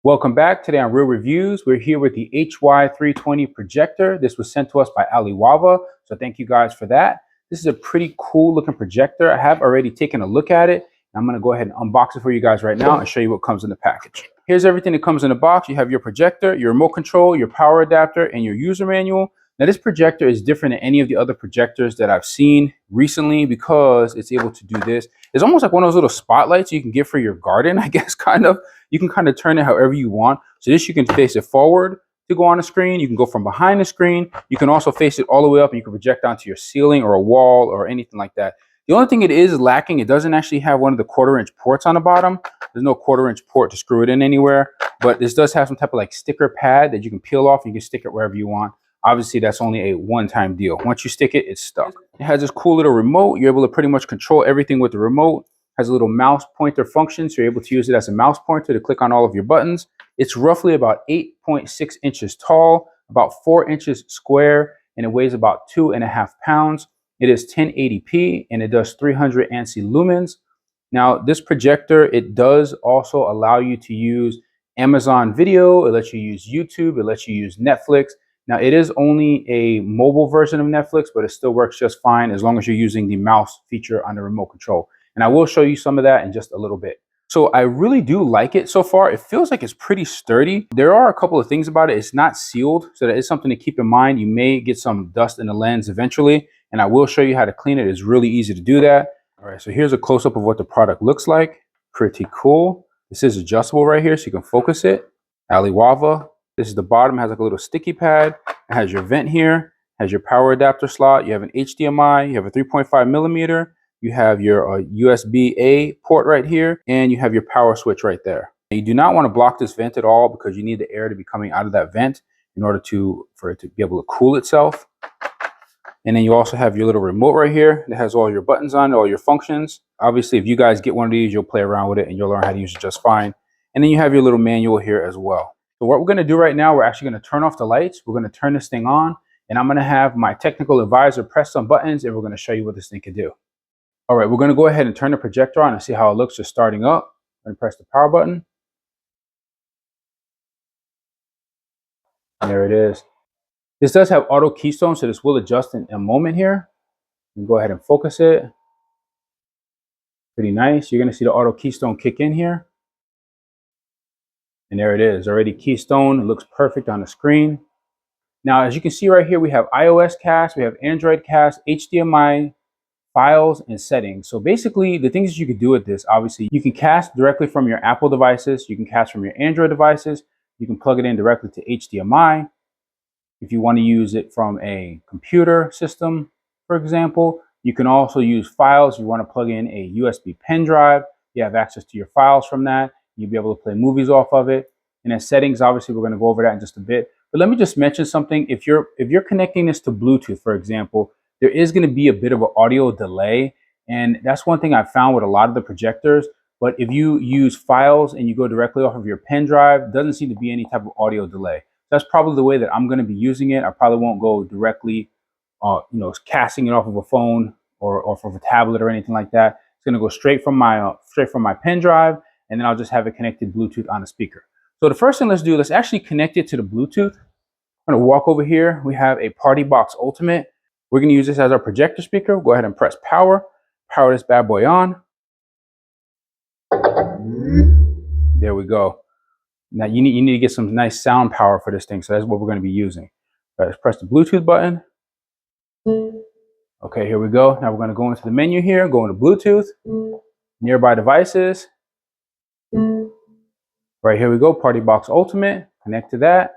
Welcome back. Today on Real Reviews, we're here with the HY320 Projector. This was sent to us by Alliwava, so thank you guys for that. This is a pretty cool looking projector. I have already taken a look at it. I'm going to go ahead and unbox it for you guys right now and show you what comes in the package. Here's everything that comes in the box. You have your projector, your remote control, your power adapter, and your user manual. Now this projector is different than any of the other projectors that I've seen recently because it's able to do this. It's almost like one of those little spotlights you can get for your garden, I guess, kind of. You can kind of turn it however you want. So this, you can face it forward to go on the screen. You can go from behind the screen. You can also face it all the way up and you can project onto your ceiling or a wall or anything like that. The only thing it is lacking, it doesn't actually have one of the 1/4-inch ports on the bottom. There's no 1/4-inch port to screw it in anywhere, but this does have some type of like sticker pad that you can peel off and you can stick it wherever you want. Obviously, that's only a one-time deal. Once you stick it, it's stuck. It has this cool little remote. You're able to pretty much control everything with the remote. It has a little mouse pointer function, so you're able to use it as a mouse pointer to click on all of your buttons. It's roughly about 8.6 inches tall, about 4 inches square, and it weighs about 2.5 pounds. It is 1080p, and it does 300 ANSI lumens. Now, this projector, it does also allow you to use Amazon Video. It lets you use YouTube. It lets you use Netflix. Now, it is only a mobile version of Netflix, but it still works just fine as long as you're using the mouse feature on the remote control. And I will show you some of that in just a little bit. So I really do like it so far. It feels like it's pretty sturdy. There are a couple of things about it. It's not sealed, so that is something to keep in mind. You may get some dust in the lens eventually, and I will show you how to clean it. It's really easy to do that. All right, so here's a close-up of what the product looks like. Pretty cool. This is adjustable right here, so you can focus it. Alliwava. This is the bottom, it has like a little sticky pad. It has your vent here, has your power adapter slot. You have an HDMI, you have a 3.5 millimeter. You have your USB-A port right here, and you have your power switch right there. You do not want to block this vent at all because you need the air to be coming out of that vent in order for it to be able to cool itself. And then you also have your little remote right here that has all your buttons on it, all your functions. Obviously, if you guys get one of these, you'll play around with it and you'll learn how to use it just fine. And then you have your little manual here as well. So what we're going to do right now, we're actually going to turn off the lights. We're going to turn this thing on, and I'm going to have my technical advisor press some buttons, and we're going to show you what this thing can do. All right, we're going to go ahead and turn the projector on and see how it looks just starting up. I'm going to press the power button. And there it is. This does have auto keystone, so this will adjust in a moment here. You can go ahead and focus it. Pretty nice. You're going to see the auto keystone kick in here. And there it is, already keystone. It looks perfect on the screen. Now, as you can see right here, we have iOS cast, we have Android cast, HDMI, files, and settings. So basically, the things that you can do with this, obviously, you can cast directly from your Apple devices. You can cast from your Android devices. You can plug it in directly to HDMI. If you want to use it from a computer system, for example, you can also use files. If you want to plug in a USB pen drive, you have access to your files from that. You'll be able to play movies off of it. And then settings, obviously, we're going to go over that in just a bit. But let me just mention something. If you're connecting this to Bluetooth, for example, there is going to be a bit of an audio delay. And that's one thing I've found with a lot of the projectors. But if you use files and you go directly off of your pen drive, doesn't seem to be any type of audio delay. That's probably the way that I'm going to be using it. I probably won't go directly, casting it off of a phone or from a tablet or anything like that. It's going to go straight from my pen drive. And then I'll just have it connected Bluetooth on the speaker. So the first thing let's do, let's actually connect it to the Bluetooth. I'm going to walk over here. We have a Party Box Ultimate. We're going to use this as our projector speaker. Go ahead and press power. Power this bad boy on. There we go. Now you need to get some nice sound power for this thing. So that's what we're going to be using. All right, let's press the Bluetooth button. Okay, here we go. Now we're going to go into the menu here, go into Bluetooth, nearby devices. Right, here we go, Party Box Ultimate, connect to that.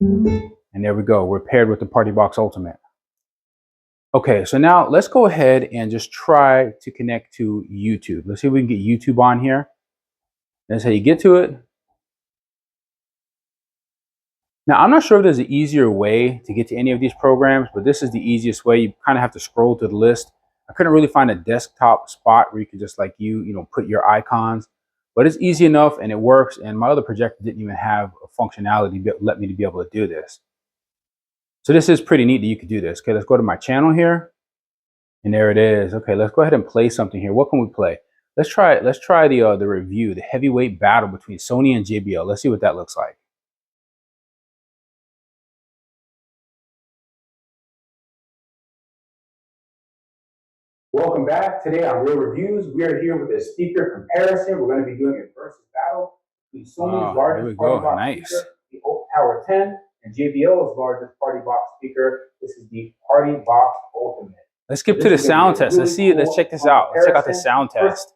And there we go, we're paired with the Party Box Ultimate. Okay, so now let's go ahead and just try to connect to YouTube. Let's see if we can get YouTube on here. That's how you get to it. Now, I'm not sure if there's an easier way to get to any of these programs, but this is the easiest way. You kind of have to scroll to the list. I couldn't really find a desktop spot where you could just like put your icons, but it's easy enough and it works. And my other projector didn't even have a functionality that let me to be able to do this. So this is pretty neat that you could do this. Okay, let's go to my channel here. And there it is. Okay, let's go ahead and play something here. What can we play? Let's try the review, the heavyweight battle between Sony and JBL. Let's see what that looks like. Welcome back. Today on Real Reviews, we are here with a speaker comparison. We're going to be doing a versus battle between Sony's largest party box speaker, the Oak Tower 10, and JBL's largest party box speaker. This is the Party Box Ultimate. Let's skip to the sound test. Let's see. Let's check this out. Let's check out the sound test.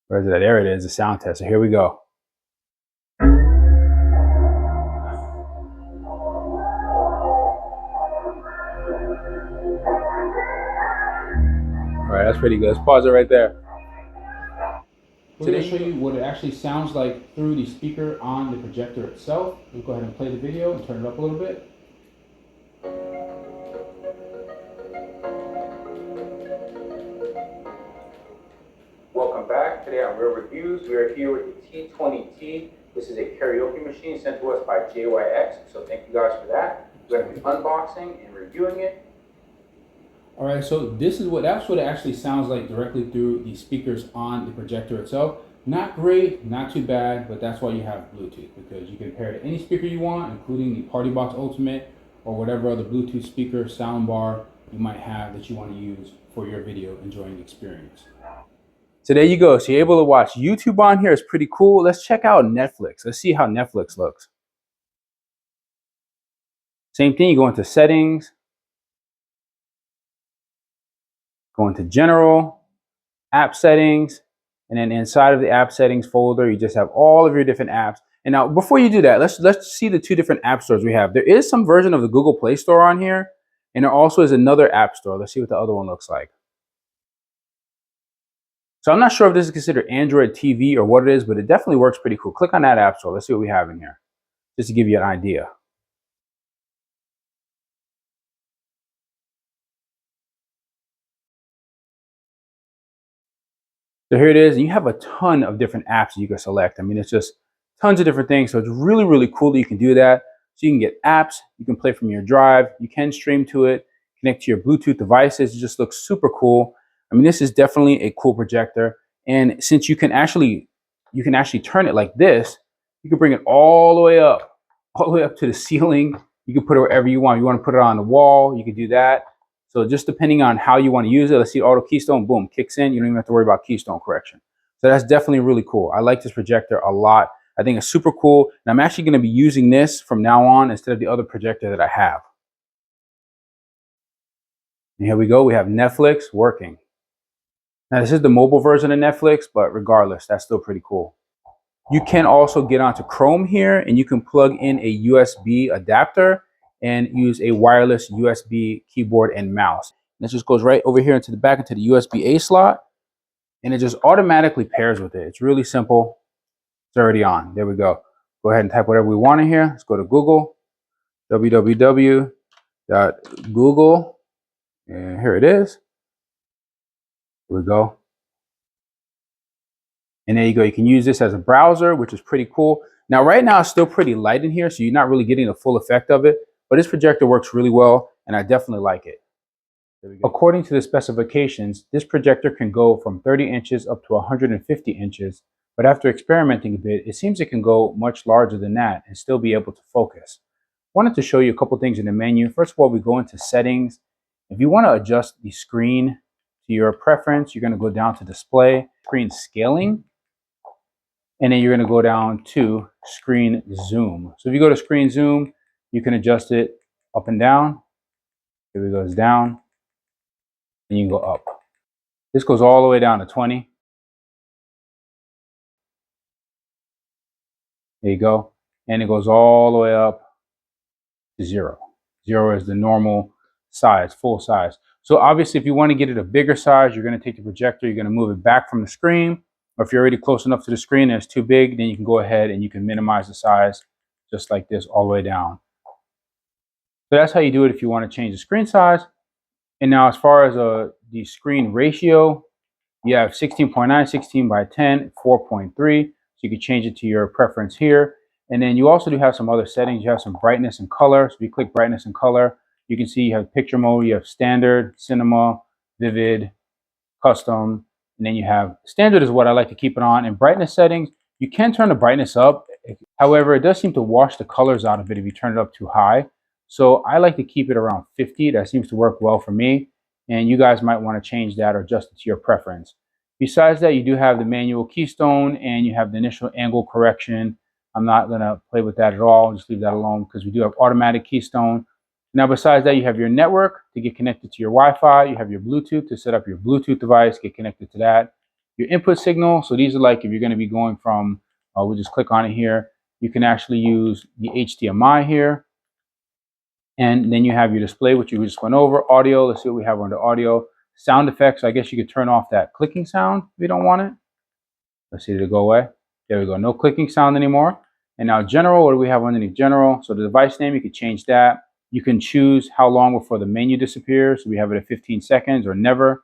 Where is it? There it is, the sound test. So here we go. All right, that's pretty good. Let's pause it right there. We're going to show you what it actually sounds like through the speaker on the projector itself. We'll go ahead and play the video and turn it up a little bit. Welcome back. Today on Real Reviews, we are here with the T20T. This is a karaoke machine sent to us by JYX, so thank you guys for that. We're going to be unboxing and reviewing it. All right, so that's what it actually sounds like directly through the speakers on the projector itself. Not great, not too bad, but that's why you have Bluetooth, because you can pair it to any speaker you want, including the Party Box Ultimate or whatever other Bluetooth speaker sound bar you might have that you want to use for your video enjoying experience. So there you go. So you're able to watch YouTube on here. It's pretty cool. Let's check out Netflix. Let's see how Netflix looks. Same thing, you go into settings, go into general, app settings, and then inside of the app settings folder, you just have all of your different apps. And now before you do that, let's see the two different app stores we have. There is some version of the Google Play Store on here, and there also is another app store. Let's see what the other one looks like. So I'm not sure if this is considered Android TV or what it is, but it definitely works pretty cool. Click on that app store. Let's see what we have in here, just to give you an idea. So here it is. You have a ton of different apps that you can select. I mean, it's just tons of different things. So it's really, really cool that you can do that. So you can get apps, you can play from your drive, you can stream to it, connect to your Bluetooth devices. It just looks super cool. I mean, this is definitely a cool projector. And since you can actually turn it like this, you can bring it all the way up to the ceiling. You can put it wherever you want. You want to put it on the wall, you can do that. So just depending on how you want to use it, let's see, auto keystone, boom, kicks in. You don't even have to worry about keystone correction. So that's definitely really cool. I like this projector a lot. I think it's super cool. And I'm actually going to be using this from now on instead of the other projector that I have. And here we go. We have Netflix working. Now this is the mobile version of Netflix, but regardless, that's still pretty cool. You can also get onto Chrome here, and you can plug in a USB adapter and use a wireless USB keyboard and mouse. And this just goes right over here into the back into the USB-A slot, and it just automatically pairs with it. It's really simple. It's already on. There we go. Go ahead and type whatever we want in here. Let's go to Google, www.google, and here it is. Here we go. And there you go. You can use this as a browser, which is pretty cool. Now, right now, it's still pretty light in here, so you're not really getting the full effect of it. But this projector works really well, and I definitely like it. According to the specifications, this projector can go from 30 inches up to 150 inches. But after experimenting a bit, it seems it can go much larger than that and still be able to focus. I wanted to show you a couple things in the menu. First of all, we go into settings. If you want to adjust the screen to your preference, you're going to go down to display, screen scaling, and then you're going to go down to screen zoom. So if you go to screen zoom, you can adjust it up and down. Here it goes down, and you can go up. This goes all the way down to 20. There you go. And it goes all the way up to 0. 0 is the normal size, full size. So obviously, if you want to get it a bigger size, you're going to take the projector, you're going to move it back from the screen. Or if you're already close enough to the screen and it's too big, then you can go ahead and you can minimize the size just like this all the way down. So that's how you do it if you want to change the screen size. And now as far as the screen ratio, you have 16.9, 16 by 10, 4.3. So you can change it to your preference here. And then you also do have some other settings. You have some brightness and color. So if you click brightness and color, you can see you have picture mode, you have standard, cinema, vivid, custom, and then you have standard is what I like to keep it on. And brightness settings, you can turn the brightness up. However, it does seem to wash the colors out of it if you turn it up too high. So I like to keep it around 50. That seems to work well for me. And you guys might want to change that or adjust it to your preference. Besides that, you do have the manual keystone and you have the initial angle correction. I'm not going to play with that at all. Just leave that alone because we do have automatic keystone. Now, besides that, you have your network to get connected to your Wi-Fi. You have your Bluetooth to set up your Bluetooth device, get connected to that. Your input signal. So these are like if you're going to be going from, we'll just click on it here. You can actually use the HDMI here. And then you have your display, which you just went over. Audio, let's see what we have under audio. Sound effects, I guess you could turn off that clicking sound if you don't want it. Let's see, did it go away? There we go, no clicking sound anymore. And now general, what do we have underneath general? So the device name, you can change that. You can choose how long before the menu disappears. So we have it at 15 seconds or never.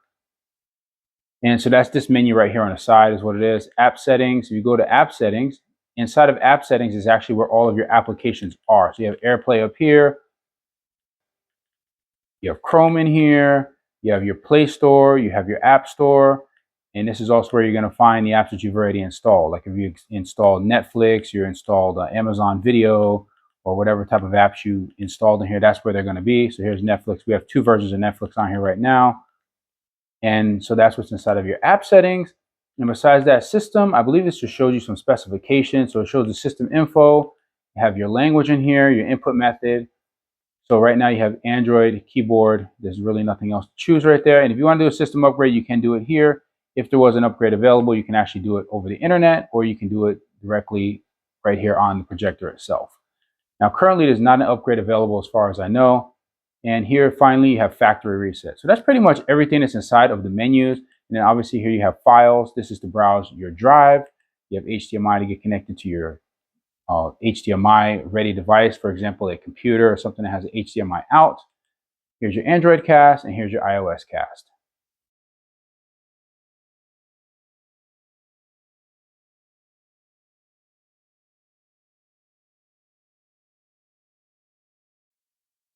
And so that's this menu right here on the side is what it is. App settings, if you go to app settings, inside of app settings is actually where all of your applications are. So you have AirPlay up here. You have Chrome in here, you have your Play Store, you have your App Store, and this is also where you're going to find the apps that you've already installed. Like if you installed Netflix, you installed Amazon Video, or whatever type of apps you installed in here, that's where they're going to be. So here's Netflix. We have 2 versions of Netflix on here right now. And so that's what's inside of your app settings. And besides that, system, I believe this just shows you some specifications. So it shows the system info, you have your language in here, your input method. So right now you have Android keyboard. There's really nothing else to choose right there. And if you want to do a system upgrade, you can do it here. If there was an upgrade available, you can actually do it over the internet, or you can do it directly right here on the projector itself. Now, currently there's not an upgrade available as far as I know. And here, finally, you have factory reset. So that's pretty much everything that's inside of the menus. And then obviously here you have files. This is to browse your drive. You have HDMI to get connected to your HDMI ready device, for example, a computer or something that has an HDMI out. Here's your Android cast and here's your iOS cast.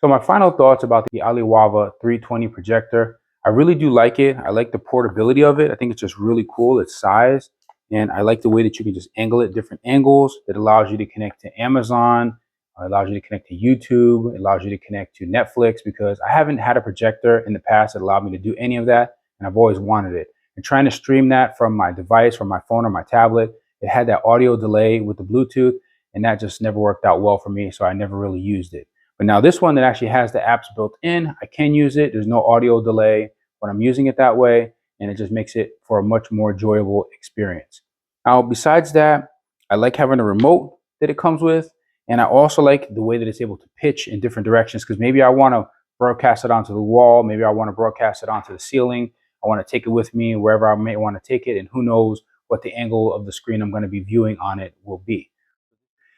So my final thoughts about the Alliwava 320 projector. I really do like it. I like the portability of it. I think it's just really cool, its size. And I like the way that you can just angle it different angles. It allows you to connect to Amazon. It allows you to connect to YouTube. It allows you to connect to Netflix, because I haven't had a projector in the past that allowed me to do any of that. And I've always wanted it. And trying to stream that from my device, from my phone or my tablet, it had that audio delay with the Bluetooth. And that just never worked out well for me. So I never really used it. But now this one that actually has the apps built in, I can use it. There's no audio delay when I'm using it that way. And it just makes it for a much more enjoyable experience. Now, besides that, I like having a remote that it comes with. And I also like the way that it's able to pitch in different directions, because maybe I want to broadcast it onto the wall. Maybe I want to broadcast it onto the ceiling. I want to take it with me wherever I may want to take it. And who knows what the angle of the screen I'm going to be viewing on it will be.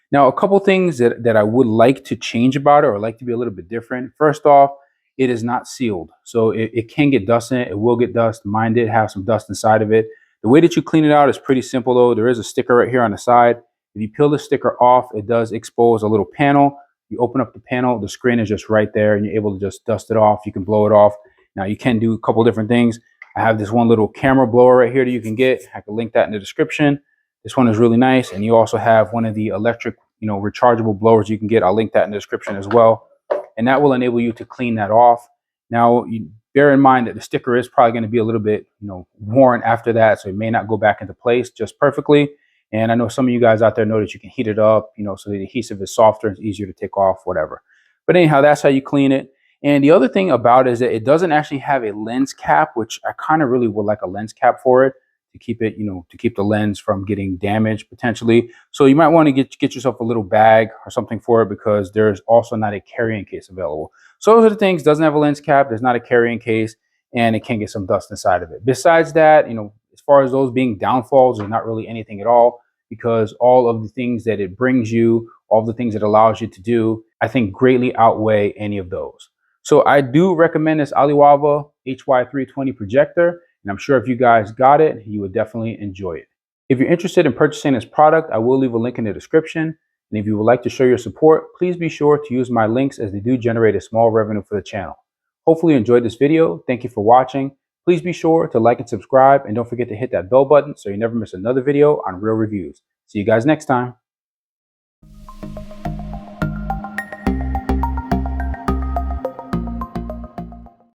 Now, a couple things that I would like to change about it, or like to be a little bit different. First off, it is not sealed. So it can get dust in it. It will get dust. Mine did have some dust inside of it. The way that you clean it out is pretty simple though. There is a sticker right here on the side. If you peel the sticker off, it does expose a little panel. You open up the panel, the screen is just right there, and you're able to just dust it off. You can blow it off. Now, you can do a couple different things. I have this one little camera blower right here that you can get. I can link that in the description. This one is really nice. And you also have one of the electric, rechargeable blowers you can get. I'll link that in the description as well. And that will enable you to clean that off. Now, you bear in mind that the sticker is probably going to be a little bit, worn after that. So it may not go back into place just perfectly. And I know some of you guys out there know that you can heat it up, so the adhesive is softer, it's easier to take off, whatever. But anyhow, that's how you clean it. And the other thing about it is that it doesn't actually have a lens cap, which I kind of really would like a lens cap for it to keep it, to keep the lens from getting damaged potentially. So you might want to get yourself a little bag or something for it, because there's also not a carrying case available. So those are the things. Doesn't have a lens cap, there's not a carrying case, and it can get some dust inside of it. Besides that, as far as those being downfalls, there's not really anything at all, because all of the things that it brings you, all the things it allows you to do, I think greatly outweigh any of those. So I do recommend this Alliwava HY320 projector, and I'm sure if you guys got it, you would definitely enjoy it. If you're interested in purchasing this product, I will leave a link in the description. And if you would like to show your support, please be sure to use my links, as they do generate a small revenue for the channel. Hopefully you enjoyed this video. Thank you for watching. Please be sure to like and subscribe, and don't forget to hit that bell button so you never miss another video on Real Reviews. See you guys next time.